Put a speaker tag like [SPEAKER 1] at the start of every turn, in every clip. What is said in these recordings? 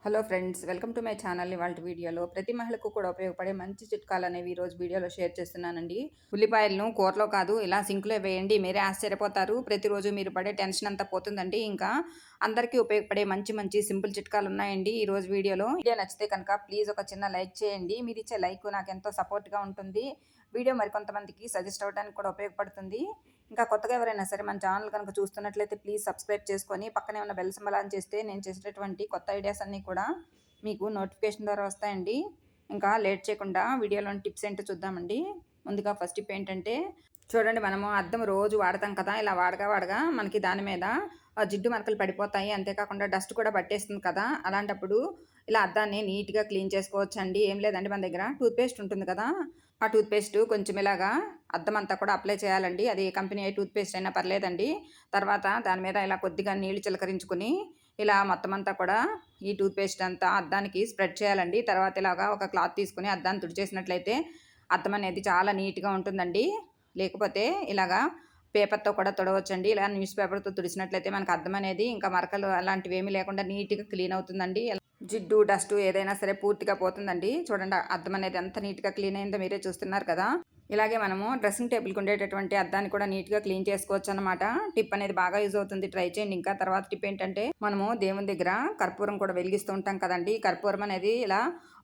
[SPEAKER 1] Hello friends, welcome to my channel. ఇవాళ వీడియోలో ప్రతి మహిళకు కూడా ఉపయోగపడే మంచి చిట్కాలు అనేవి ఈరోజు వీడియోలో షేర్ చేస్తున్నానండి. ఉల్లిపాయలను కూరలో కాదు ఇలా సింక్లో వేయండి, మీరే ఆశ్చర్యపోతారు. ప్రతిరోజు మీరు పడే టెన్షన్ అంతా పోతుందండి. ఇంకా అందరికీ ఉపయోగపడే మంచి మంచి సింపుల్ చిట్కాలు ఉన్నాయండి ఈరోజు వీడియోలో. వీడియో నచ్చితే కనుక ప్లీజ్ ఒక చిన్న లైక్ చేయండి. మీరు ఇచ్చే లైక్ నాకు ఎంతో సపోర్ట్గా ఉంటుంది. వీడియో మరికొంతమందికి సజెస్ట్ అవ్వడానికి కూడా ఉపయోగపడుతుంది. ఇంకా కొత్తగా ఎవరైనా సరే మన ఛానల్ కనుక చూస్తున్నట్లయితే ప్లీజ్ సబ్స్క్రైబ్ చేసుకొని పక్కనే ఉన్న బెల్ సింబల్ ఆన్ చేస్తే నేను చేసేటటువంటి కొత్త ఐడియాస్ అన్నీ కూడా మీకు నోటిఫికేషన్ ద్వారా వస్తాయండి. ఇంకా లేట్ చేయకుండా వీడియోలోని టిప్స్ ఏంటో చూద్దామండి. ముందుగా ఫస్ట్ టిప్ ఏంటంటే చూడండి, మనము అద్దం రోజు వాడతాం కదా, ఇలా వాడగా మనకి దాని మీద జిడ్డు మరకలు పడిపోతాయి. అంతేకాకుండా డస్ట్ కూడా పట్టేస్తుంది కదా. అలాంటప్పుడు ఇలా అద్దాన్ని నీట్గా క్లీన్ చేసుకోవచ్చండి. ఏం లేదండి, మన దగ్గర టూత్పేస్ట్ ఉంటుంది కదా, ఆ టూత్పేస్ట్ కొంచెం ఇలాగా అద్దం అంతా కూడా అప్లై చేయాలండి. అది కంపెనీ టూత్పేస్ట్ అయినా పర్లేదండి. తర్వాత దాని మీద ఇలా కొద్దిగా నీళ్లు చిలకరించుకుని ఇలా మొత్తం అంతా కూడా ఈ టూత్పేస్ట్ అంతా అద్దానికి స్ప్రెడ్ చేయాలండి. తర్వాత ఇలాగా ఒక క్లాత్ తీసుకుని అద్దాన్ని తుడిచేసినట్లయితే అద్దం అనేది చాలా నీట్గా ఉంటుందండి. లేకపోతే ఇలాగా పేపర్తో కూడా తుడవచ్చండి. ఇలా న్యూస్ పేపర్తో తుడిచినట్లయితే మనకు అద్దం అనేది ఇంకా మరకలు అలాంటివి ఏమీ లేకుండా నీట్గా క్లీన్ అవుతుందండి. జిడ్డు డస్ట్ ఏదైనా సరే పూర్తిగా పోతుందండి. చూడండి, అద్దం అనేది ఎంత నీట్గా క్లీన్ అయిందో మీరే చూస్తున్నారు కదా. ఇలాగే మనము డ్రెస్సింగ్ టేబుల్కి ఉండేటటువంటి అద్దాన్ని కూడా నీట్గా క్లీన్ చేసుకోవచ్చు అనమాట. టిప్ అనేది బాగా యూజ్ అవుతుంది, ట్రై చేయండి. ఇంకా తర్వాత టిప్ ఏంటంటే, మనము దేవుని దగ్గర కర్పూరం కూడా వెలిగిస్తూ ఉంటాం కదండి. కర్పూరం అనేది ఇలా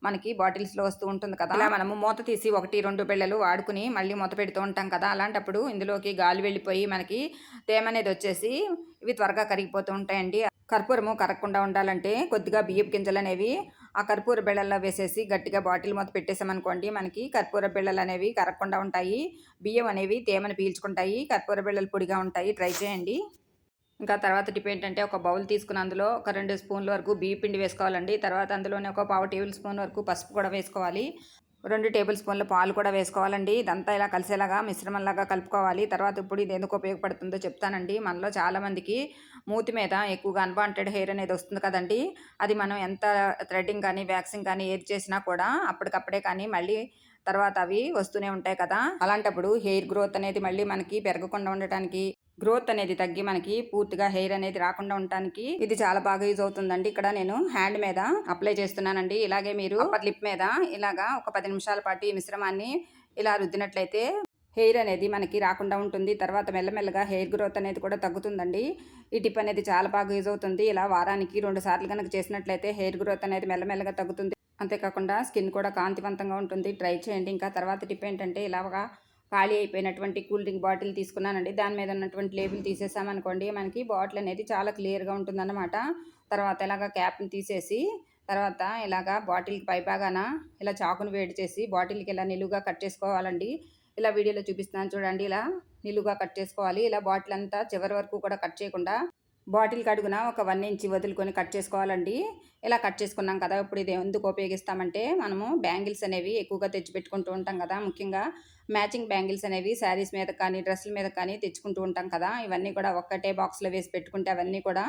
[SPEAKER 1] మనకి బాటిల్స్లో వస్తూ ఉంటుంది కదా. ఇలా మనము మూత తీసి 1-2 బిళ్ళలు వాడుకుని మళ్ళీ మూత పెడుతూ ఉంటాం కదా. అలాంటప్పుడు ఇందులోకి గాలి వెళ్ళిపోయి మనకి తేమ అనేది వచ్చేసి ఇవి త్వరగా కరిగిపోతూ ఉంటాయండి. కర్పూరము కరగకుండా ఉండాలంటే కొద్దిగా బియ్యపు గింజలు అనేవి ఆ కర్పూర బిళ్ళల్లో వేసేసి గట్టిగా బాటిల్ మూత పెట్టేసామనుకోండి, మనకి కర్పూర బిళ్ళలు అనేవి కరగకుండా ఉంటాయి. బియ్యం అనేవి తేమని పీల్చుకుంటాయి. కర్పూర బిళ్ళలు పొడిగా ఉంటాయి. ట్రై చేయండి. ఇంకా తర్వాత టిప్ ఏంటంటే, ఒక బౌల్ తీసుకుని అందులో ఒక 2 స్పూన్ల వరకు బియ్య పిండి వేసుకోవాలండి. తర్వాత అందులోనే ఒక పావు టేబుల్ స్పూన్ వరకు పసుపు కూడా వేసుకోవాలి. 2 టేబుల్ స్పూన్ల పాలు కూడా వేసుకోవాలండి. ఇదంతా ఇలా కలిసేలాగా మిశ్రమంలాగా కలుపుకోవాలి. తర్వాత ఇప్పుడు ఇది ఎందుకు ఉపయోగపడుతుందో చెప్తానండి. మనలో చాలామందికి మూతి మీద ఎక్కువగా అన్వాంటెడ్ హెయిర్ అనేది వస్తుంది కదండి. అది మనం ఎంత థ్రెడ్డింగ్ కానీ వ్యాక్సింగ్ కానీ ఏది చేసినా కూడా అప్పటికప్పుడే కానీ మళ్ళీ తర్వాత అవి వస్తూనే ఉంటాయి కదా. అలాంటప్పుడు హెయిర్ గ్రోత్ అనేది మళ్ళీ మనకి పెరగకుండా ఉండటానికి, గ్రోత్ అనేది తగ్గి మనకి పూర్తిగా హెయిర్ అనేది రాకుండా ఉండటానికి ఇది చాలా బాగా యూజ్ అవుతుందండి. ఇక్కడ నేను హ్యాండ్ మీద అప్లై చేస్తున్నానండి. ఇలాగే మీరు అప్పర్ లిప్ మీద ఇలాగా ఒక 10 నిమిషాల పాటు ఈ మిశ్రమాన్ని ఇలా రుద్దినట్లయితే హెయిర్ అనేది మనకి రాకుండా ఉంటుంది. తర్వాత మెల్లమెల్లగా హెయిర్ గ్రోత్ అనేది కూడా తగ్గుతుందండి. ఈ టిప్ అనేది చాలా బాగా యూజ్ అవుతుంది. ఇలా వారానికి 2 సార్లు కనుక చేసినట్లయితే హెయిర్ గ్రోత్ అనేది మెల్లమెల్లగా తగ్గుతుంది. అంతేకాకుండా స్కిన్ కూడా కాంతివంతంగా ఉంటుంది. ట్రై చేయండి. ఇంకా తర్వాత టిప్ ఏంటంటే, ఇలాగా ఖాళీ అయిపోయినటువంటి కూల్ డ్రింక్ బాటిల్ తీసుకున్నానండి. దాని మీద ఉన్నటువంటి లేబుల్ తీసేసామనుకోండి, మనకి బాటిల్ అనేది చాలా క్లియర్గా ఉంటుందన్నమాట. తర్వాత ఇలాగ క్యాప్ని తీసేసి తర్వాత ఇలాగా బాటిల్కి పైభాగాన ఇలా చాకును వేడి చేసి బాటిల్కి ఇలా నిలువుగా కట్ చేసుకోవాలండి. ఇలా వీడియోలో చూపిస్తున్నాను చూడండి. ఇలా నిలువుగా కట్ చేసుకోవాలి. ఇలా బాటిల్ అంతా చివరి వరకు కూడా కట్ చేయకుండా బాటిల్కి అడుగున ఒక 1 ఇంచ్ వదులుకొని కట్ చేసుకోవాలండి. ఇలా కట్ చేసుకున్నాం కదా. ఇప్పుడు ఇది ఎందుకు ఉపయోగిస్తామంటే, మనము బ్యాంగిల్స్ అనేవి ఎక్కువగా తెచ్చిపెట్టుకుంటూ ఉంటాం కదా. ముఖ్యంగా మ్యాచింగ్ బ్యాంగిల్స్ అనేవి శారీస్ మీద కానీ డ్రెస్సుల మీద కానీ తెచ్చుకుంటూ ఉంటాం కదా. ఇవన్నీ కూడా ఒక్కటే బాక్స్లో వేసి పెట్టుకుంటే అవన్నీ కూడా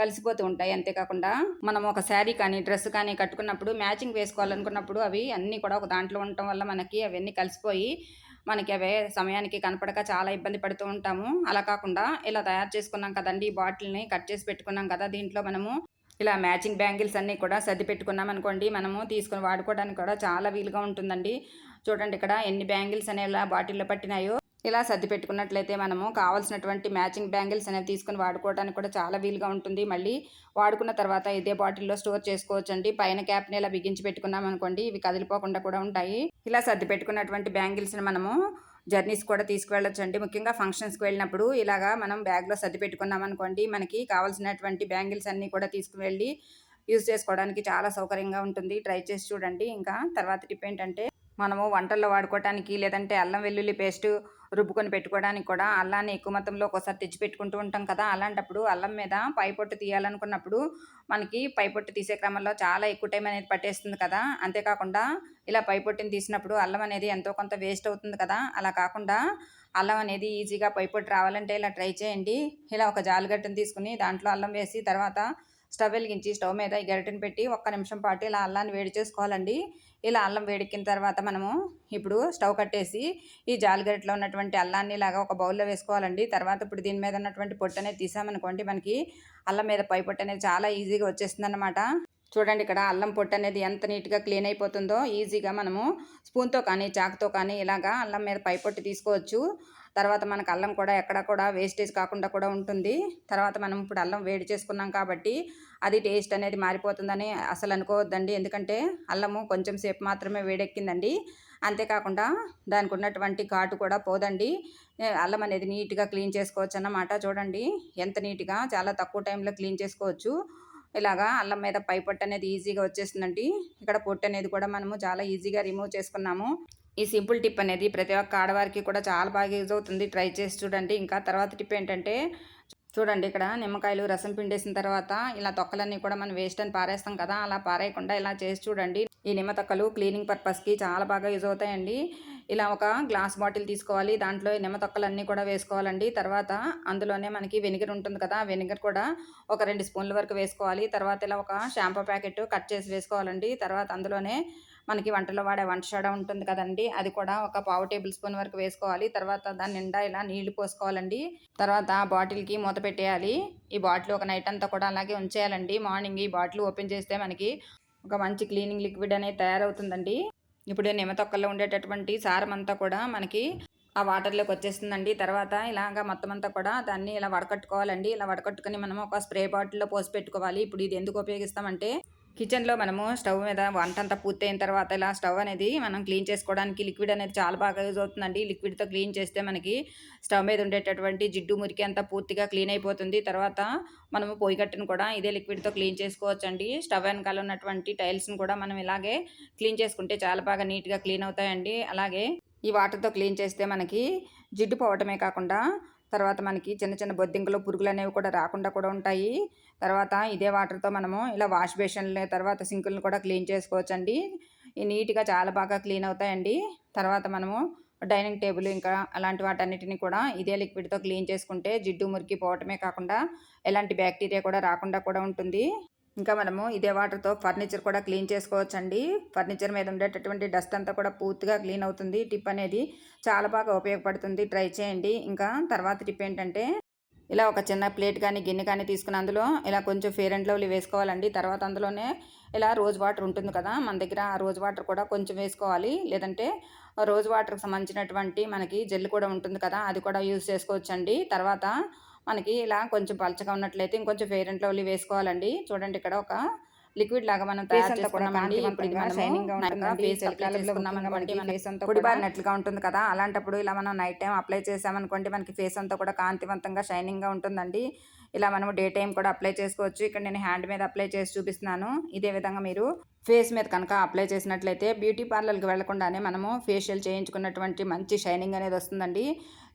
[SPEAKER 1] కలిసిపోతూ ఉంటాయి. అంతేకాకుండా మనం ఒక శారీ కానీ డ్రెస్ కానీ కట్టుకున్నప్పుడు మ్యాచింగ్ వేసుకోవాలనుకున్నప్పుడు అవి అన్నీ కూడా ఒక దాంట్లో ఉండటం వల్ల మనకి అవన్నీ కలిసిపోయి మనకి అవే సమయానికి కనపడక చాలా ఇబ్బంది పడుతూ ఉంటాము. అలా కాకుండా ఇలా తయారు చేసుకున్నాం కదండి, ఈ బాటిల్ని కట్ చేసి పెట్టుకున్నాం కదా, దీంట్లో మనము ఇలా మ్యాచింగ్ బ్యాంగిల్స్ అన్నీ కూడా సర్ది పెట్టుకున్నాం అనుకోండి, మనము తీసుకొని వాడుకోవడానికి కూడా చాలా వీలుగా ఉంటుందండి. చూడండి ఇక్కడ ఎన్ని బ్యాంగిల్స్ అనేవి ఇలా బాటిల్లో పట్టినాయో. ఇలా సర్ది పెట్టుకున్నట్లయితే మనము కావాల్సినటువంటి మ్యాచింగ్ బ్యాంగిల్స్ అనేవి తీసుకొని వాడుకోవడానికి కూడా చాలా వీలుగా ఉంటుంది. మళ్ళీ వాడుకున్న తర్వాత ఇదే బాటిల్లో స్టోర్ చేసుకోవచ్చండి. పైన క్యాప్ని ఇలా బిగించి పెట్టుకున్నాం అనుకోండి, ఇవి కదిలిపోకుండా కూడా ఉంటాయి. ఇలా సర్ది పెట్టుకున్నటువంటి బ్యాంగిల్స్ని మనము జర్నీస్ కూడా తీసుకువెళ్ళొచ్చండి. ముఖ్యంగా ఫంక్షన్స్కి వెళ్ళినప్పుడు ఇలాగా మనం బ్యాగ్లో సర్ది పెట్టుకున్నాం అనుకోండి, మనకి కావాల్సినటువంటి బ్యాంగిల్స్ అన్నీ కూడా తీసుకువెళ్ళి యూజ్ చేసుకోవడానికి చాలా సౌకర్యంగా ఉంటుంది. ట్రై చేసి చూడండి. ఇంకా తర్వాత టిప్ ఏంటంటే, మనము వంటల్లో వాడుకోవడానికి లేదంటే అల్లం వెల్లుల్లి పేస్ట్ రుబ్బుకొని పెట్టుకోవడానికి కూడా అల్లాన్ని ఎక్కువ మొత్తంలో ఒక్కోసారి తెచ్చి పెట్టుకుంటూ ఉంటాం కదా. అలాంటప్పుడు అల్లం మీద పైపొట్టు తీయాలనుకున్నప్పుడు మనకి పైపొట్టు తీసే క్రమంలో చాలా ఎక్కువ టైం అనేది పట్టేస్తుంది కదా. అంతేకాకుండా ఇలా పైపొట్టుని తీసినప్పుడు అల్లం అనేది ఎంతో కొంత వేస్ట్ అవుతుంది కదా. అలా కాకుండా అల్లం అనేది ఈజీగా పైపొట్టు రావాలంటే ఇలా ట్రై చేయండి. ఇలా ఒక జాలిగట్టను తీసుకుని దాంట్లో అల్లం వేసి తర్వాత స్టవ్ వెలిగించి స్టవ్ మీద ఈ గరిటెను పెట్టి 1 నిమిషం పాటు ఇలా అల్లాన్ని వేడి చేసుకోవాలండి. ఇలా అల్లం వేడెక్కిన తర్వాత మనము ఇప్పుడు స్టవ్ కట్టేసి ఈ జాలిగరిటలో ఉన్నటువంటి అల్లాన్ని ఇలాగా ఒక బౌల్లో వేసుకోవాలండి. తర్వాత ఇప్పుడు దీని మీద ఉన్నటువంటి పొట్టు అనేది తీసామనుకోండి, మనకి అల్లం మీద పై పొట్టు అనేది చాలా ఈజీగా వచ్చేస్తుంది అన్నమాట. చూడండి ఇక్కడ అల్లం పొట్టు అనేది ఎంత నీట్‌గా క్లీన్ అయిపోతుందో ఈజీగా మనము స్పూన్‌తో కానీ, చాకుతో కానీ ఇలాగా అల్లం మీద పై పొట్టు తీసుకోవచ్చు. తర్వాత మనకు అల్లం కూడా ఎక్కడ కూడా వేస్టేజ్ కాకుండా కూడా ఉంటుంది. తర్వాత మనం ఇప్పుడు అల్లం వేడి చేసుకున్నాం కాబట్టి అది టేస్ట్ అనేది మారిపోతుందని అసలు అనుకోవద్దండి. ఎందుకంటే అల్లము కొంచెం సేపు మాత్రమే వేడెక్కిందండి. అంతేకాకుండా దానికి ఉన్నటువంటి ఘాటు కూడా పోదండి. అల్లం అనేది నీట్‌గా క్లీన్ చేసుకోవచ్చన్నమాట. చూడండి ఎంత నీట్‌గా చాలా తక్కువ టైంలో క్లీన్ చేసుకోవచ్చు. ఇలాగా అల్లం మీద పై పొట్టు అనేది ఈజీగా వచ్చేస్తుందండి. ఇక్కడ పొట్టు అనేది కూడా మనము చాలా ఈజీగా రిమూవ్ చేసుకున్నాము. ఈ సింపుల్ టిప్ అనేది ప్రతి ఒక్క ఆడవారికి కూడా చాలా బాగా యూజ్ అవుతుంది. ట్రై చేసి చూడండి. ఇంకా తర్వాత టిప్ ఏంటంటే చూడండి ఇక్కడ నిమ్మకాయలు రసం పిండేసిన తర్వాత ఇలా తొక్కలన్నీ కూడా మనం వేస్ట్ అని పారేస్తాం కదా, అలా పారేయకుండా ఇలా చేసి చూడండి. ఈ నిమ్మ తొక్కలు క్లీనింగ్ పర్పస్కి చాలా బాగా యూజ్ అవుతాయండి. ఇలా ఒక గ్లాస్ బాటిల్ తీసుకోవాలి, దాంట్లో ఈ నిమ్మ తొక్కలన్నీ కూడా వేసుకోవాలండి. తర్వాత అందులోనే మనకి వెనిగర్ ఉంటుంది కదా, వెనిగర్ కూడా ఒక 2 స్పూన్ల వరకు వేసుకోవాలి. తర్వాత ఇలా ఒక షాంపూ ప్యాకెట్ కట్ చేసి వేసుకోవాలండి. తర్వాత అందులోనే మనకి వంటలో వాడే వంట సోడా ఉంటుంది కదండీ, అది కూడా ఒక పావు టేబుల్ స్పూన్ వరకు వేసుకోవాలి. తర్వాత దాని నిండా ఇలా నీళ్లు పోసుకోవాలండి. తర్వాత బాటిల్‌కి మూత పెట్టేయాలి. ఈ బాటిల్ ఒక నైట్ అంతా కూడా అలాగే ఉంచేయాలండి. మార్నింగ్ ఈ బాటిల్ ఓపెన్ చేస్తే మనకి ఒక మంచి క్లీనింగ్ లిక్విడ్ అనేది తయారవుతుందండి. ఇప్పుడు నిమ్మ తొక్కల్లో ఉండేటటువంటి సారం అంతా కూడా మనకి ఆ వాటర్‌లోకి వచ్చేస్తుందండి. తర్వాత ఇలాగ మొత్తం అంతా కూడా దాన్ని ఇలా వడకట్టుకోవాలండి. ఇలా వడకట్టుకొని మనం ఒక స్ప్రే బాటిల్‌లో పోసి పెట్టుకోవాలి. ఇప్పుడు ఇది ఎందుకు ఉపయోగిస్తామంటే కిచెన్‌లో మనము స్టవ్ మీద వంటంతా పూర్తయిన తర్వాత ఇలా స్టవ్ అనేది మనం క్లీన్ చేసుకోవడానికి లిక్విడ్ అనేది చాలా బాగా యూజ్ అవుతుందండి. లిక్విడ్‌తో క్లీన్ చేస్తే మనకి స్టవ్ మీద ఉండేటటువంటి జిడ్డు, మురికి అంతా పూర్తిగా క్లీన్ అయిపోతుంది. తర్వాత మనము పొయ్యి కట్టను కూడా ఇదే లిక్విడ్‌తో క్లీన్ చేసుకోవచ్చండి. స్టవ్ వెనకాల ఉన్నటువంటి టైల్స్‌ని కూడా మనం ఇలాగే క్లీన్ చేసుకుంటే చాలా బాగా నీట్‌గా క్లీన్ అవుతాయండి. అలాగే ఈ వాటర్‌తో క్లీన్ చేస్తే మనకి జిడ్డు పోవటమే కాకుండా తర్వాత మనకి చిన్న చిన్న బొద్దింకలు, పురుగులనేవి కూడా రాకుండా కూడా ఉంటాయి. తర్వాత ఇదే వాటర్‌తో మనము ఇలా వాష్ బేసిన్‌లని తర్వాత సింకులను కూడా క్లీన్ చేసుకోవచ్చండి. ఈ నీట్‌గా చాలా బాగా క్లీన్ అవుతాయండి. తర్వాత మనము డైనింగ్ టేబుల్ ఇంకా అలాంటి వాటన్నిటిని కూడా ఇదే లిక్విడ్‌తో క్లీన్ చేసుకుంటే జిడ్డు, మురికి పోవటమే కాకుండా ఎలాంటి బ్యాక్టీరియా కూడా రాకుండా కూడా ఉంటుంది. ఇంకా మనము ఇదే వాటర్‌తో ఫర్నిచర్ కూడా క్లీన్ చేసుకోవచ్చండి. ఫర్నిచర్ మీద ఉండేటటువంటి డస్ట్ అంతా కూడా పూర్తిగా క్లీన్ అవుతుంది. టిప్ అనేది చాలా బాగా ఉపయోగపడుతుంది. ట్రై చేయండి. ఇంకా తర్వాత టిప్ ఏంటంటే ఇలా ఒక చిన్న ప్లేట్ కానీ, గిన్నె కానీ తీసుకొని అందులో ఇలా కొంచెం ఫెయిర్ అండ్ లవ్లీ వేసుకోవాలండి. తర్వాత అందులోనే ఇలా రోజ్ వాటర్ ఉంటుంది కదా, మన దగ్గర ఆ రోజ్ వాటర్ కూడా కొంచెం వేసుకోవాలి. లేదంటే రోజ్ వాటర్‌కి సంబంధించినటువంటి మనకి జెల్ కూడా ఉంటుంది కదా, అది కూడా యూజ్ చేసుకోవచ్చండి. తర్వాత మనకి ఇలా కొంచెం పలచగా ఉన్నట్లయితే ఇంకొంచెం ఫెయిర్ అండ్ లవ్లీ వేసుకోవాలండి. చూడండి ఇక్కడ ఒక లిక్విడ్ లాగా మనం తయారు చేసుకున్నామండి. ఇప్పుడు ఇది మనము షైనింగ్‌గా ఉంటుందండి. ఫేస్ అప్లై చేసుకున్నామనుకోండి మనకి ఫేస్ అంతా పొడిబారినట్లుగా ఉంటుంది కదా, అలాంటప్పుడు ఇలా మనం నైట్ టైమ్ అప్లై చేసామనుకోండి మనకి ఫేస్ అంతా కూడా కాంతివంతంగా షైనింగ్‌గా ఉంటుందండి. ఇలా మనము డే టైమ్ కూడా అప్లై చేసుకోవచ్చు. ఇక్కడ నేను హ్యాండ్ మీద అప్లై చేసి చూపిస్తున్నాను. ఇదే విధంగా మీరు ఫేస్ మీద కనుక అప్లై చేసినట్లయితే బ్యూటీ పార్లర్‌కి వెళ్ళకుండానే మనము ఫేషియల్ చేయించుకున్నటువంటి మంచి షైనింగ్ అనేది వస్తుందండి.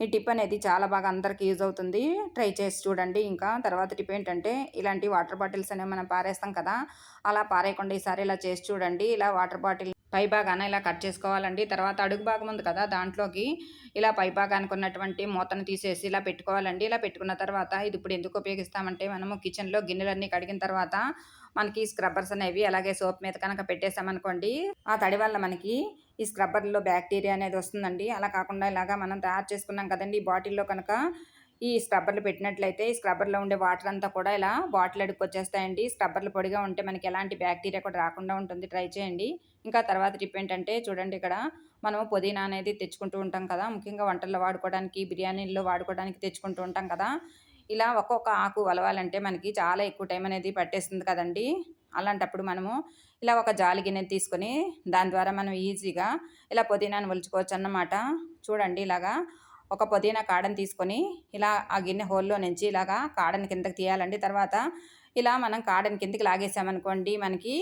[SPEAKER 1] ఈ టిప్ అనేది చాలా బాగా అందరికీ యూజ్ అవుతుంది. ట్రై చేసి చూడండి. ఇంకా తర్వాత టిప్ ఏంటంటే ఇలాంటి వాటర్ బాటిల్స్ అనేవి మనం పారేస్తాం కదా, అలా పారేయకుండా ఈసారి ఇలా చేసి చూడండి. ఇలా వాటర్ బాటిల్ పై భాగాన ఇలా కట్ చేసుకోవాలండి. తర్వాత అడుగు భాగం ఉంది కదా, దాంట్లోకి ఇలా పై భాగానికి ఉన్నటువంటి మూతను తీసేసి ఇలా పెట్టుకోవాలండి. ఇలా పెట్టుకున్న తర్వాత ఇది ఇప్పుడు ఎందుకు ఉపయోగిస్తామంటే మనము కిచెన్‌లో గిన్నెలన్నీ కడిగిన తర్వాత మనకి స్క్రబ్బర్స్ అనేవి అలాగే సోప్ మీద కనుక పెట్టేసామనుకోండి, ఆ తడి వల్ల మనకి ఈ స్క్రబ్బర్‌లో బ్యాక్టీరియా అనేది వస్తుందండి. అలా కాకుండా ఇలాగా మనం తయారు చేసుకున్నాం కదండీ! ఈ బాటిల్‌లో కనుక ఈ స్క్రబ్బర్లు పెట్టినట్లయితే ఈ స్క్రబ్బర్‌లో ఉండే వాటర్ అంతా కూడా ఇలా బాటిల్ అడుక్కొచ్చేస్తాయండి. స్క్రబ్బర్లు పొడిగా ఉంటే మనకి ఎలాంటి బ్యాక్టీరియా కూడా రాకుండా ఉంటుంది. ట్రై చేయండి. ఇంకా తర్వాత టిప్ ఏంటంటే చూడండి ఇక్కడ మనం పుదీనా అనేది తెచ్చుకుంటూ ఉంటాం కదా, ముఖ్యంగా వంటల్లో వాడుకోవడానికి, బిర్యానీల్లో వాడుకోవడానికి తెచ్చుకుంటూ ఉంటాం కదా. ఇలా ఒక్కొక్క ఆకు ఒలవాలంటే మనకి చాలా ఎక్కువ టైం అనేది పట్టేస్తుంది కదండీ! అలాంటప్పుడు మనము ఇలా ఒక జాలి గిన్నెని తీసుకొని దాని ద్వారా మనం ఈజీగా ఇలా పుదీనాను ఒలుచుకోవచ్చన్నమాట. చూడండి ఇలాగా ఒక పుదీనా కాడని తీసుకొని ఇలా ఆ గిన్నె హోల్‌లో నుంచి ఇలాగా కాడని కిందకి తీయాలండి. తర్వాత ఇలా మనం కాడని కిందకి లాగేసామనుకోండి మనకి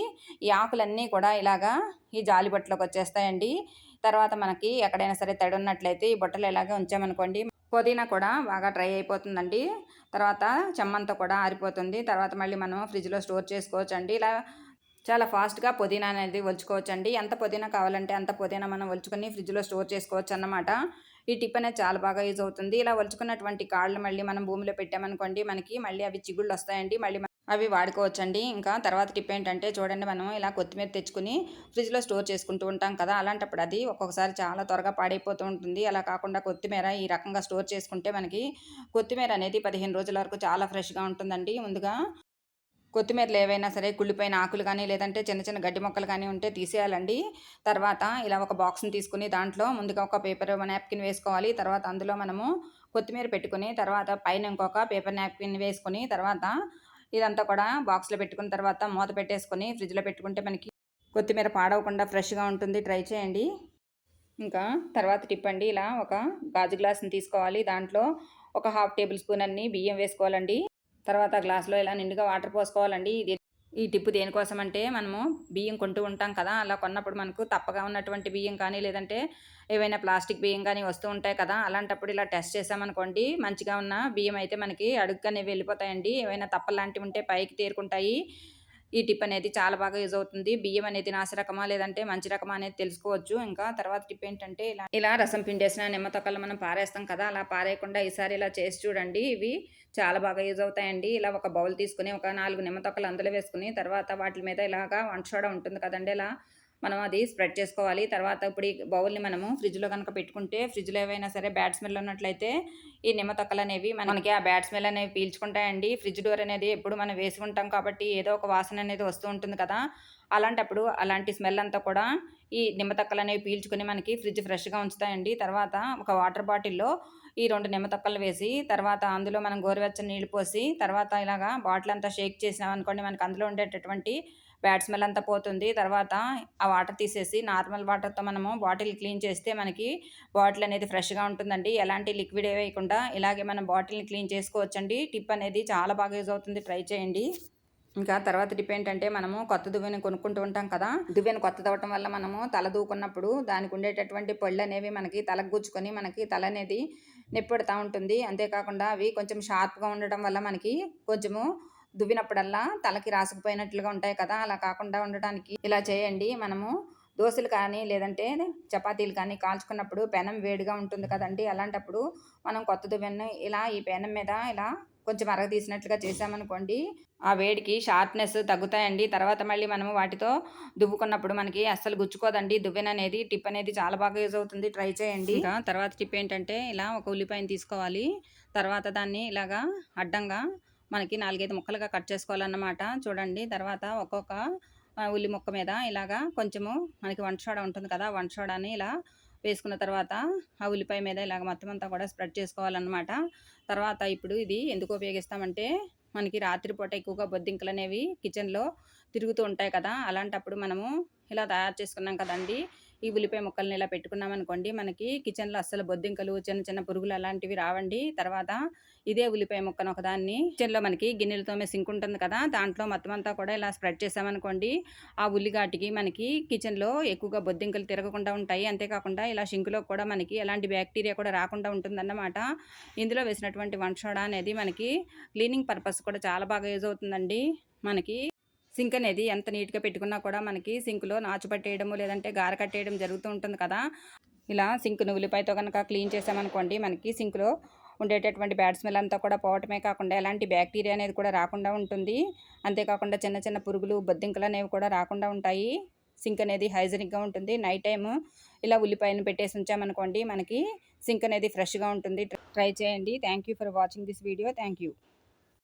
[SPEAKER 1] ఈ ఆకులన్నీ కూడా ఇలాగా ఈ జాలి బుట్టలోకి వచ్చేస్తాయండి. తర్వాత మనకి ఎక్కడైనా సరే తడి ఉన్నట్లయితే ఈ బుట్టలో ఇలాగే ఉంచామనుకోండి పుదీనా కూడా బాగా డ్రై అయిపోతుందండి. తర్వాత చెమ్మంతా కూడా ఆరిపోతుంది. తర్వాత మళ్ళీ మనం ఫ్రిడ్జ్‌లో స్టోర్ చేసుకోవచ్చండి. ఇలా చాలా ఫాస్ట్‌గా పుదీనా అనేది ఒలుచుకోవచ్చండి. ఎంత పుదీనా కావాలంటే అంత పుదీనా మనం ఒలుచుకొని ఫ్రిడ్జ్‌లో స్టోర్ చేసుకోవచ్చన్నమాట. ఈ టిప్ అనేది చాలా బాగా యూజ్ అవుతుంది. ఇలా ఒలుచుకున్నటువంటి కాడలు మళ్ళీ మనం భూమిలో పెట్టామనుకోండి మనకి మళ్ళీ అవి చిగుళ్ళొస్తాయండి. మళ్ళీ అవి వాడుకోవచ్చండి. ఇంకా తర్వాత టిప్ ఏంటంటే చూడండి మనం ఇలా కొత్తిమీర తెచ్చుకొని ఫ్రిడ్జ్‌లో స్టోర్ చేసుకుంటూ ఉంటాం కదా, అలాంటప్పుడు అది ఒక్కొక్కసారి చాలా త్వరగా పాడైపోతూ ఉంటుంది. అలా కాకుండా కొత్తిమీర ఈ రకంగా స్టోర్ చేసుకుంటే మనకి కొత్తిమీర అనేది 15 రోజుల వరకు చాలా ఫ్రెష్‌గా ఉంటుందండి. ముందుగా కొత్తిమీరలో ఏవైనా సరే కుళ్ళిపోయిన ఆకులు కానీ లేదంటే చిన్న చిన్న గడ్డి మొక్కలు కానీ ఉంటే తీసేయాలండి. తర్వాత ఇలా ఒక బాక్స్‌ని తీసుకొని దాంట్లో ముందుగా ఒక పేపర్ నాప్కిన్ వేసుకోవాలి. తర్వాత అందులో మనము కొత్తిమీర పెట్టుకొని తర్వాత పైన ఇంకొక పేపర్ నాప్కిన్ వేసుకొని తర్వాత ఇదంతా కూడా బాక్స్‌లో పెట్టుకున్న తర్వాత మూత పెట్టేసుకొని ఫ్రిడ్జ్‌లో పెట్టుకుంటే మనకి కొత్తిమీర పాడవకుండా ఫ్రెష్‌గా ఉంటుంది. ట్రై చేయండి. ఇంకా తర్వాత టిప్ అండి. ఇలా ఒక గాజు గ్లాస్‌ని తీసుకోవాలి. దాంట్లో ఒక హాఫ్ టేబుల్ స్పూన్ అన్ని బియ్యం వేసుకోవాలండి. తర్వాత గ్లాస్‌లో ఇలా నిండుగా వాటర్ పోసుకోవాలండి. ఈ టిప్ దేనికోసమంటే మనము బియ్యం కొంటూ ఉంటాం కదా! అలా కొన్నప్పుడు మనకు తప్పగా ఉన్నటువంటి బియ్యం కానీ, లేదంటే ఏవైనా ప్లాస్టిక్ బియ్యం గానీ వస్తూ ఉంటాయి కదా! అలాంటప్పుడు ఇలా టెస్ట్ చేశామనుకోండి, మంచిగా ఉన్న బియ్యం అయితే మనకి అడుక్కనేవి వెళ్ళిపోతాయండి. ఏవైనా తప్పల్లాంటివి ఉంటే పైకి తేరుకుంటాయి. ఈ టిప్ అనేది చాలా బాగా యూజ్ అవుతుంది. బియ్యం అనేది నాసి రకమా లేదంటే మంచి రకమా అనేది తెలుసుకోవచ్చు. ఇంకా తర్వాత టిప్ ఏంటంటే ఇలా రసం పిండేసిన నిమ్మ తొక్కలు మనం పారేస్తాం కదా! అలా పారేయకుండా ఈసారి ఇలా చేసి చూడండి. ఇవి చాలా బాగా యూజ్ అవుతాయండి. ఇలా ఒక బౌల్ తీసుకొని ఒక 4 నిమ్మ తొక్కలు అందులో వేసుకొని తర్వాత వాటి మీద ఇలాగా వంట సోడా ఉంటుంది కదండీ! ఇలా మనం అది స్ప్రెడ్ చేసుకోవాలి. తర్వాత ఇప్పుడు ఈ బౌల్‌ని మనము ఫ్రిడ్జ్‌లో గనుక పెట్టుకుంటే ఫ్రిడ్జ్‌లో ఏవైనా సరే బ్యాడ్ స్మెల్ ఉన్నట్లయితే ఈ నిమ్మ తొక్కలనేవి మనకి ఆ బ్యాడ్ స్మెల్ అనేవి పీల్చుకుంటాయండి. ఫ్రిడ్జ్ డోర్ అనేది ఎప్పుడు మనం వేసి ఉంటాం కాబట్టి ఏదో ఒక వాసన అనేది వస్తూ ఉంటుంది కదా! అలాంటప్పుడు అలాంటి స్మెల్ అంతా కూడా ఈ నిమ్మ తొక్కలనేవి పీల్చుకొని మనకి ఫ్రిడ్జ్ ఫ్రెష్‌గా ఉంచుతాయండి. తర్వాత ఒక వాటర్ బాటిల్‌లో ఈ 2 నిమ్మ తొక్కలు వేసి తర్వాత అందులో మనం గోరువెచ్చని నీళ్లు పోసి తర్వాత ఇలాగా బాటిల్ అంతా షేక్ చేసామనుకోండి మనకు అందులో ఉండేటటువంటి బ్యాడ్ స్మెల్ అంతా పోతుంది. తర్వాత ఆ వాటర్ తీసేసి నార్మల్ వాటర్‌తో మనము బాటిల్ క్లీన్ చేస్తే మనకి బాటిల్ అనేది ఫ్రెష్‌గా ఉంటుందండి. ఎలాంటి లిక్విడ్ వేయకుండా ఇలాగే మనం బాటిల్‌ని క్లీన్ చేసుకోవచ్చండి. టిప్ అనేది చాలా బాగా యూజ్ అవుతుంది. ట్రై చేయండి. ఇంకా తర్వాత టిప్ ఏంటంటే మనము కొత్త దువ్వెన కొనుక్కుంటూ ఉంటాం కదా! దువ్వెన కొత్తదవ్వటం వల్ల మనము తల దూకున్నప్పుడు దానికి ఉండేటటువంటి పళ్ళనేవి మనకి తలకు గుచ్చుకొని మనకి తల అనేది నొప్పెడతా ఉంటుంది. అంతేకాకుండా అవి కొంచెం షార్ప్‌గా ఉండటం వల్ల మనకి కొంచెము దువ్వినప్పుడల్లా తలకి రాసుకుపోయినట్లుగా ఉంటాయి కదా! అలా కాకుండా ఉండటానికి ఇలా చేయండి. మనము దోసలు కానీ, లేదంటే చపాతీలు కానీ కాల్చుకున్నప్పుడు పెనం వేడిగా ఉంటుంది కదండీ! అలాంటప్పుడు మనం కొత్త దువ్వెనని ఇలా ఈ పెనం మీద ఇలా కొంచెం అరగదీసినట్లుగా చేశామనుకోండి, ఆ వేడికి షార్ప్‌నెస్ తగ్గుతాయండి. తర్వాత మళ్ళీ మనము వాటితో దువ్వుకున్నప్పుడు మనకి అస్సలు గుచ్చుకోదండి దువ్వెననేది. టిప్ అనేది చాలా బాగా యూజ్ అవుతుంది. ట్రై చేయండి. ఇంకా తర్వాత టిప్ ఏంటంటే ఇలా ఒక ఉల్లిపాయను తీసుకోవాలి. తర్వాత దాన్ని ఇలాగా అడ్డంగా మనకి 4, 5 ముక్కలుగా కట్ చేసుకోవాలన్నమాట. చూడండి తర్వాత ఒక్కొక్క ఉల్లి ముక్క మీద ఇలాగా కొంచెము మనకి వంట సోడా ఉంటుంది కదా! వంట సోడాని ఇలా వేసుకున్న తర్వాత ఆ ఉల్లిపాయ మీద ఇలాగ మొత్తం అంతా కూడా స్ప్రెడ్ చేసుకోవాలన్నమాట. తర్వాత ఇప్పుడు ఇది ఎందుకు ఉపయోగిస్తామంటే మనకి రాత్రిపూట ఎక్కువగా బొద్దింకలనేవి కిచెన్‌లో తిరుగుతూ ఉంటాయి కదా! అలాంటప్పుడు మనము ఇలా తయారు చేసుకున్నాం కదండీ! ఈ ఉల్లిపాయ ముక్కల్ని ఇలా పెట్టుకున్నామనుకోండి మనకి కిచెన్‌లో అస్సలు బొద్దింకలు, చిన్న చిన్న పురుగులు అలాంటివి రావండి. తర్వాత ఇదే ఉల్లిపాయ ముక్కను ఒకదాన్ని కిచెన్‌లో మనకి గిన్నెలు తోమే సింక్ ఉంటుంది కదా! దాంట్లో మొత్తం అంతా కూడా ఇలా స్ప్రెడ్ చేశామనుకోండి, ఆ ఉల్లిగాటికి మనకి కిచెన్‌లో ఎక్కువగా బొద్దింకలు తిరగకుండా ఉంటాయి. అంతేకాకుండా ఇలా సింక్‌లో కూడా మనకి ఎలాంటి బ్యాక్టీరియా కూడా రాకుండా ఉంటుందన్నమాట. ఇందులో వేసినటువంటి వంట సోడా అనేది మనకి క్లీనింగ్ పర్పస్ కూడా చాలా బాగా యూజ్ అవుతుందండి. మనకి సింక్ అనేది ఎంత నీట్‌గా పెట్టుకున్నా కూడా మనకి సింక్‌లో నాచు పట్టేయడము, లేదంటే గార కట్టేయడం జరుగుతూ ఉంటుంది కదా! ఇలా సింక్‌ని ఉల్లిపాయతో గనక క్లీన్ చేశామనుకోండి, మనకి సింక్‌లో ఉండేటటువంటి బ్యాడ్ స్మెల్ అంతా కూడా పోవటమే కాకుండా ఎలాంటి బ్యాక్టీరియా అనేది కూడా రాకుండా ఉంటుంది. అంతేకాకుండా చిన్న చిన్న పురుగులు, బొద్దింకలనేవి కూడా రాకుండా ఉంటాయి. సింక్ అనేది హైజీనిక్‌గా ఉంటుంది. నైట్ టైము ఇలా ఉల్లిపాయలను పెట్టేసి ఉంచామనుకోండి, మనకి సింక్ అనేది ఫ్రెష్‌గా ఉంటుంది. ట్రై చేయండి. Thank you for watching this video. Thank you.